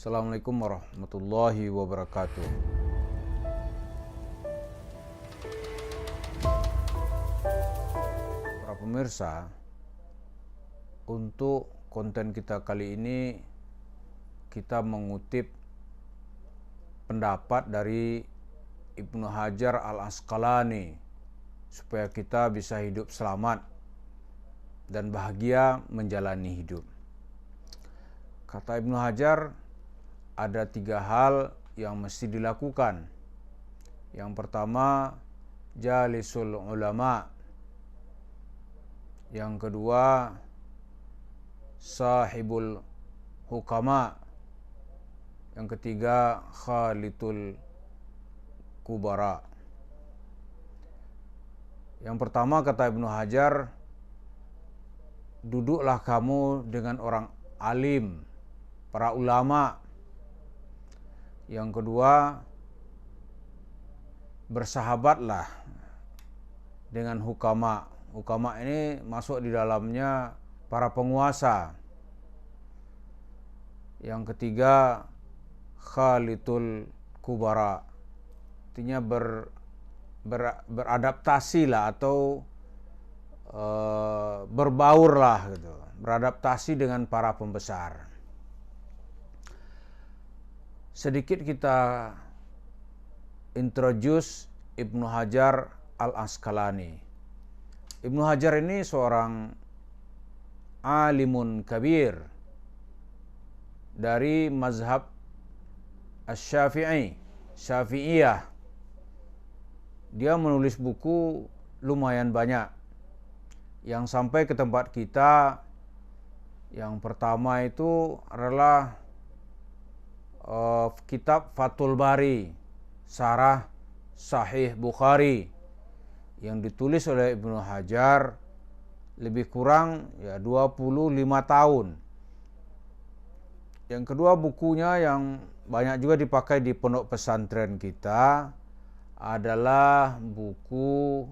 Assalamualaikum warahmatullahi wabarakatuh. Para pemirsa, untuk konten kita kali ini kita mengutip pendapat dari Ibnu Hajar Al-Asqalani supaya kita bisa hidup selamat dan bahagia menjalani hidup. Kata Ibnu Hajar, ada 3 hal yang mesti dilakukan. Yang pertama, jalisul ulama. Yang kedua, sahibul hukama. Yang ketiga, khalitul kubara. Yang pertama, kata Ibnu Hajar, duduklah kamu dengan orang alim, para ulama. Yang kedua, bersahabatlah dengan hukama. Hukama ini masuk di dalamnya para penguasa. Yang ketiga, khalitul kubara. Artinya beradaptasi lah atau berbaur lah gitu. Beradaptasi dengan para pembesar. Sedikit kita introduce Ibnu Hajar Al-Asqalani. Ibnu Hajar ini seorang alimun kabir dari mazhab Asy-Syafi'i, Syafi'iyah. Dia menulis buku lumayan banyak yang sampai ke tempat kita. Yang pertama itu adalah kitab Fathul Bari, Syarah Sahih Bukhari, yang ditulis oleh Ibnu Hajar lebih kurang 25 tahun. Yang kedua, bukunya yang banyak juga dipakai di pondok pesantren kita adalah buku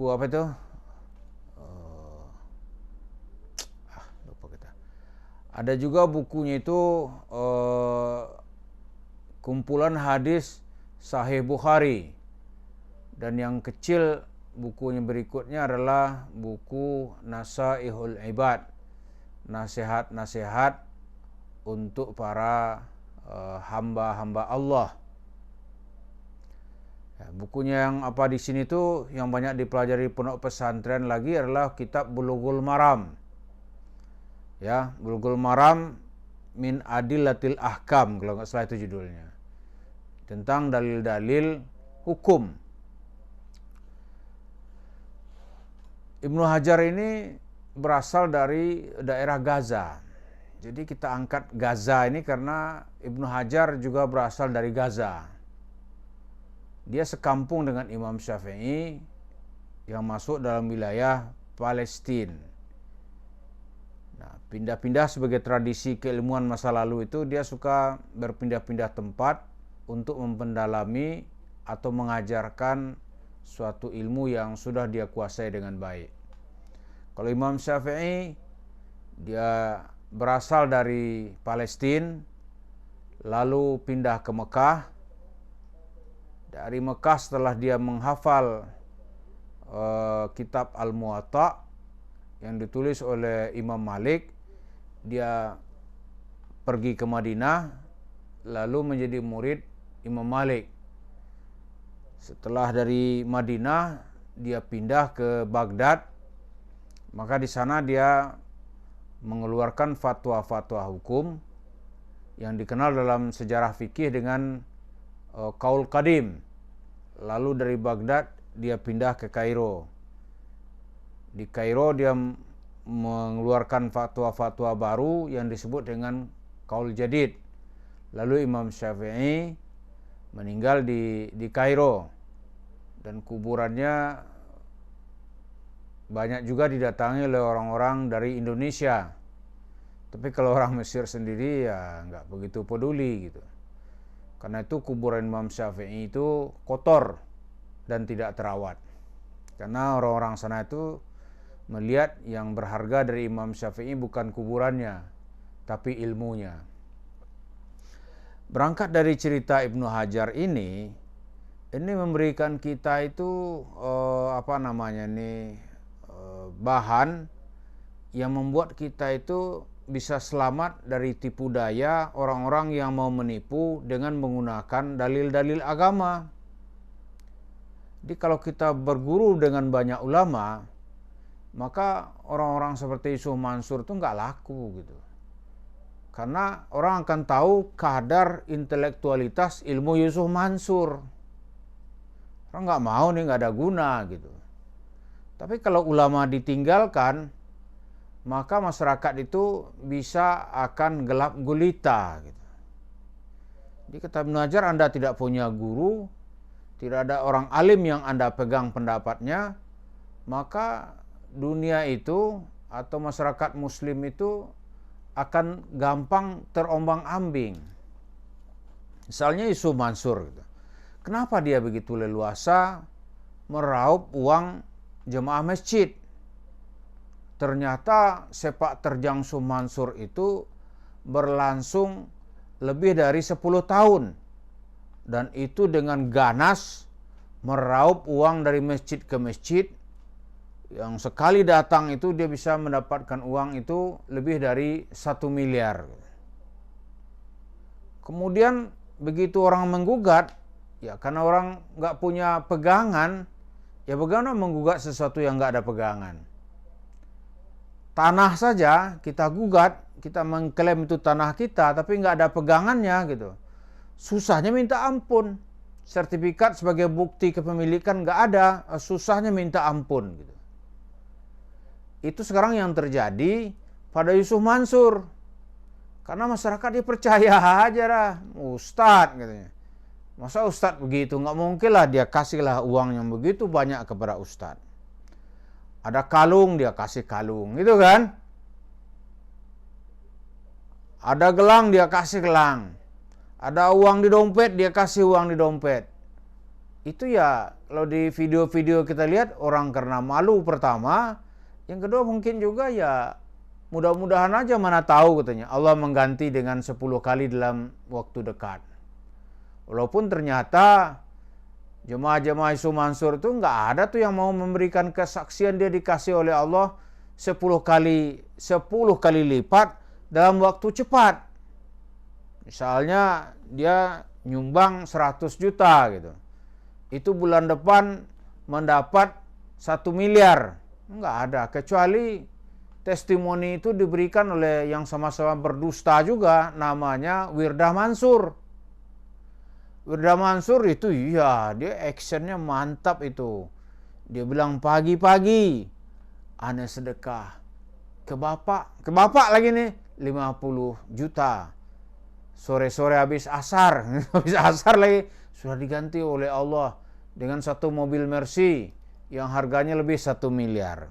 apa itu? Ada juga bukunya itu kumpulan hadis Sahih Bukhari. Dan yang kecil bukunya berikutnya adalah buku Nasaihul Ibad, nasihat-nasihat untuk para hamba-hamba Allah. Bukunya yang apa di sini tuh yang banyak dipelajari pondok pesantren lagi adalah kitab Bulughul Maram. Ya, Bulughul Maram min Adillatil Ahkam, kalau nggak salah itu judulnya. Tentang dalil-dalil hukum. Ibnu Hajar ini berasal dari daerah Gaza. Jadi kita angkat Gaza ini karena Ibnu Hajar juga berasal dari Gaza. Dia sekampung dengan Imam Syafi'i yang masuk dalam wilayah Palestina. Nah, pindah-pindah sebagai tradisi keilmuan masa lalu itu, dia suka berpindah-pindah tempat untuk mempendalami atau mengajarkan suatu ilmu yang sudah dia kuasai dengan baik. Kalau Imam Syafi'i, dia berasal dari Palestina, lalu pindah ke Mekah. Dari Mekah setelah dia menghafal kitab Al-Muwatta yang ditulis oleh Imam Malik, dia pergi ke Madinah lalu menjadi murid Imam Malik. Setelah dari Madinah dia pindah ke Baghdad, maka di sana dia mengeluarkan fatwa-fatwa hukum yang dikenal dalam sejarah fikih dengan Qaul Qadim. Lalu dari Baghdad dia pindah ke Kairo. Di Kairo dia mengeluarkan fatwa-fatwa baru yang disebut dengan Qaul Jadid. Lalu Imam Syafi'i meninggal di Kairo dan kuburannya banyak juga didatangi oleh orang-orang dari Indonesia. Tapi kalau orang Mesir sendiri ya nggak begitu peduli gitu. Karena itu kuburan Imam Syafi'i itu kotor dan tidak terawat. Karena orang-orang sana itu melihat yang berharga dari Imam Syafi'i bukan kuburannya, tapi ilmunya. Berangkat dari cerita Ibnu Hajar ini memberikan kita itu bahan yang membuat kita itu bisa selamat dari tipu daya orang-orang yang mau menipu dengan menggunakan dalil-dalil agama. Jadi kalau kita berguru dengan banyak ulama, maka orang-orang seperti Yusuf Mansur itu nggak laku gitu. Karena orang akan tahu kadar intelektualitas ilmu Yusuf Mansur. Orang nggak mau nih, nggak ada guna gitu. Tapi kalau ulama ditinggalkan, maka masyarakat itu bisa akan gelap gulita gitu. Jadi kata Ibnu Hajar, Anda tidak punya guru, tidak ada orang alim yang Anda pegang pendapatnya, maka dunia itu atau masyarakat muslim itu akan gampang terombang-ambing. Misalnya Yusuf Mansur gitu. Kenapa dia begitu leluasa meraup uang jemaah masjid? Ternyata sepak terjang Yusuf Mansur itu berlangsung lebih dari 10 tahun. Dan itu dengan ganas meraup uang dari masjid ke masjid. Yang sekali datang itu dia bisa mendapatkan uang itu lebih dari 1 miliar. Kemudian begitu orang menggugat, ya karena orang nggak punya pegangan, ya bagaimana menggugat sesuatu yang nggak ada pegangan. Tanah saja kita gugat, kita mengklaim itu tanah kita, tapi nggak ada pegangannya gitu. Susahnya minta ampun. Sertifikat sebagai bukti kepemilikan nggak ada, susahnya minta ampun gitu. Itu sekarang yang terjadi pada Yusuf Mansur. Karena masyarakat dia percaya aja lah, Ustadz katanya. Masa Ustadz begitu? Nggak mungkin lah dia kasihlah uang yang begitu banyak kepada Ustadz. Ada kalung, dia kasih kalung, gitu kan? Ada gelang, dia kasih gelang. Ada uang di dompet, dia kasih uang di dompet. Itu ya, kalau di video-video kita lihat, orang karena malu pertama. Yang kedua mungkin juga ya, mudah-mudahan aja, mana tahu katanya, Allah mengganti dengan 10 kali dalam waktu dekat. Walaupun ternyata jemaah-jemaah Yusuf Mansur itu nggak ada tuh yang mau memberikan kesaksian dia dikasih oleh Allah 10 kali lipat dalam waktu cepat. Misalnya dia nyumbang 100 juta gitu. Itu bulan depan mendapat 1 miliar. Nggak ada, kecuali testimoni itu diberikan oleh yang sama-sama berdusta juga, namanya Wirdah Mansur. Wirdah Mansur itu iya, dia actionnya mantap itu. Dia bilang pagi-pagi, ana sedekah ke bapak lagi nih, 50 juta. Sore-sore habis asar lagi, sudah diganti oleh Allah dengan 1 mobil Mercy yang harganya lebih 1 miliar.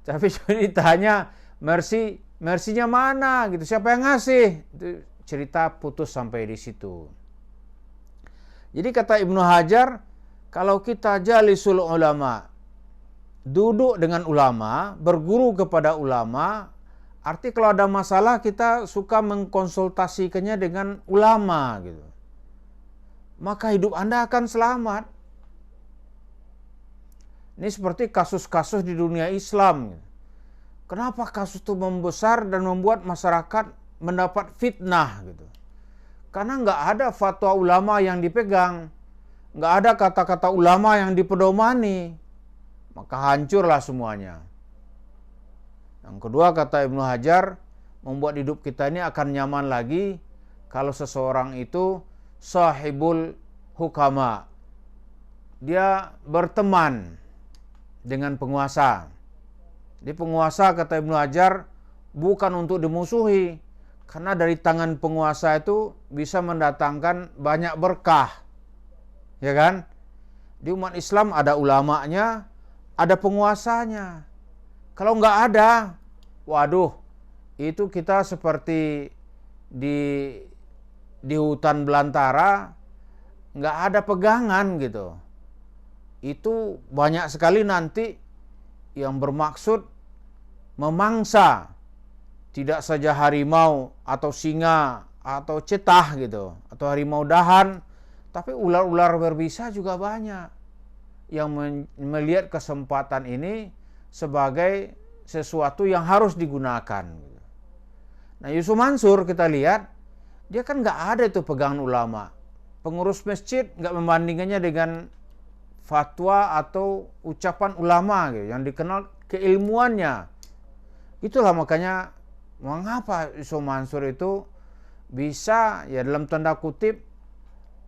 Tapi ditanya, Mercy-nya mana gitu, siapa yang ngasih? Itu cerita putus sampai di situ. Jadi kata Ibnu Hajar, kalau kita jalisul ulama, duduk dengan ulama, berguru kepada ulama, arti kalau ada masalah kita suka mengkonsultasikannya dengan ulama gitu. Maka hidup Anda akan selamat. Ini seperti kasus-kasus di dunia Islam. Kenapa kasus itu membesar dan membuat masyarakat mendapat fitnah gitu? Karena nggak ada fatwa ulama yang dipegang, nggak ada kata-kata ulama yang dipedomani, maka hancurlah semuanya. Yang kedua kata Ibnu Hajar, membuat hidup kita ini akan nyaman lagi kalau seseorang itu sahibul hukama. Dia berteman dengan penguasa. Di penguasa kata Ibnu Hajar bukan untuk dimusuhi, karena dari tangan penguasa itu bisa mendatangkan banyak berkah. Ya kan? Di umat Islam ada ulamanya, ada penguasanya. Kalau nggak ada, waduh, itu kita seperti di hutan belantara, nggak ada pegangan gitu. Itu banyak sekali nanti yang bermaksud memangsa, tidak saja harimau atau singa atau cetah gitu, atau harimau dahan, tapi ular-ular berbisa juga banyak yang melihat kesempatan ini sebagai sesuatu yang harus digunakan. Nah, Yusuf Mansur kita lihat, dia kan nggak ada itu pegangan ulama. Pengurus masjid nggak membandingkannya dengan fatwa atau ucapan ulama gitu, yang dikenal keilmuannya. Itulah makanya mengapa Yusuf Mansur itu bisa ya dalam tanda kutip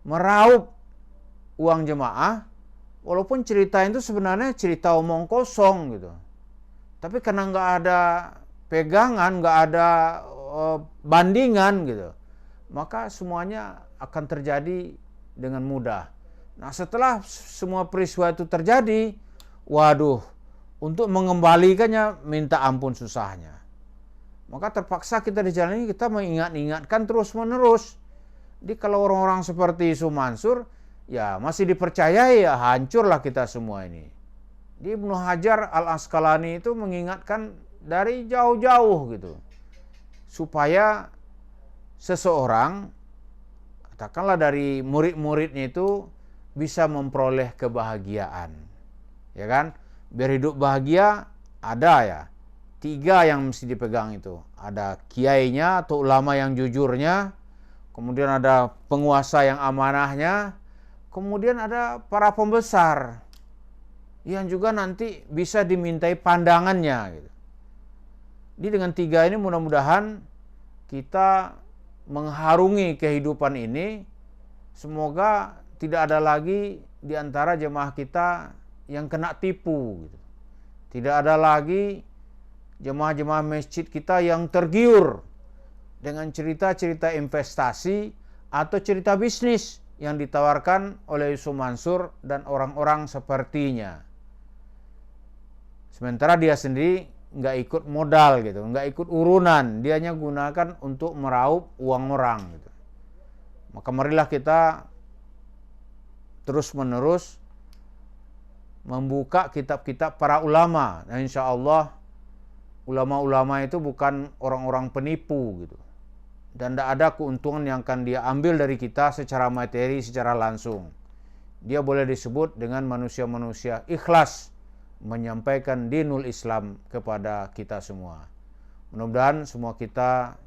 meraup uang jemaah, walaupun cerita itu sebenarnya cerita omong kosong gitu. Tapi karena nggak ada pegangan, nggak ada bandingan gitu, maka semuanya akan terjadi dengan mudah. Nah, setelah semua peristiwa itu terjadi, waduh, untuk mengembalikannya minta ampun susahnya. Maka terpaksa kita di jalan ini kita mengingatkan terus-menerus. Jadi kalau orang-orang seperti Yusuf Mansur, ya masih dipercayai, ya hancurlah kita semua ini. Di Ibnu Hajar Al-Asqalani itu mengingatkan dari jauh-jauh gitu, supaya seseorang, katakanlah dari murid-muridnya itu, bisa memperoleh kebahagiaan, ya kan? Biar hidup bahagia ada ya 3 yang mesti dipegang itu. Ada kiainya atau ulama yang jujurnya, kemudian ada penguasa yang amanahnya, kemudian ada para pembesar yang juga nanti bisa dimintai pandangannya gitu. Jadi dengan 3 ini mudah-mudahan kita mengharungi kehidupan ini. Semoga tidak ada lagi di antara jemaah kita yang kena tipu gitu. Tidak ada lagi jemaah-jemaah masjid kita yang tergiur dengan cerita-cerita investasi atau cerita bisnis yang ditawarkan oleh Yusuf Mansur dan orang-orang sepertinya. Sementara dia sendiri nggak ikut modal gitu, nggak ikut urunan, dia hanya gunakan untuk meraup uang orang gitu. Maka marilah kita terus-menerus membuka kitab-kitab para ulama. Dan insya Allah ulama-ulama itu bukan orang-orang penipu gitu. Dan tidak ada keuntungan yang akan dia ambil dari kita secara materi, secara langsung. Dia boleh disebut dengan manusia-manusia ikhlas menyampaikan dinul Islam kepada kita semua. Mudah-mudahan semua kita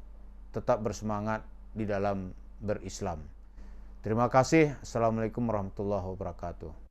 tetap bersemangat di dalam berislam. Terima kasih. Assalamualaikum warahmatullahi wabarakatuh.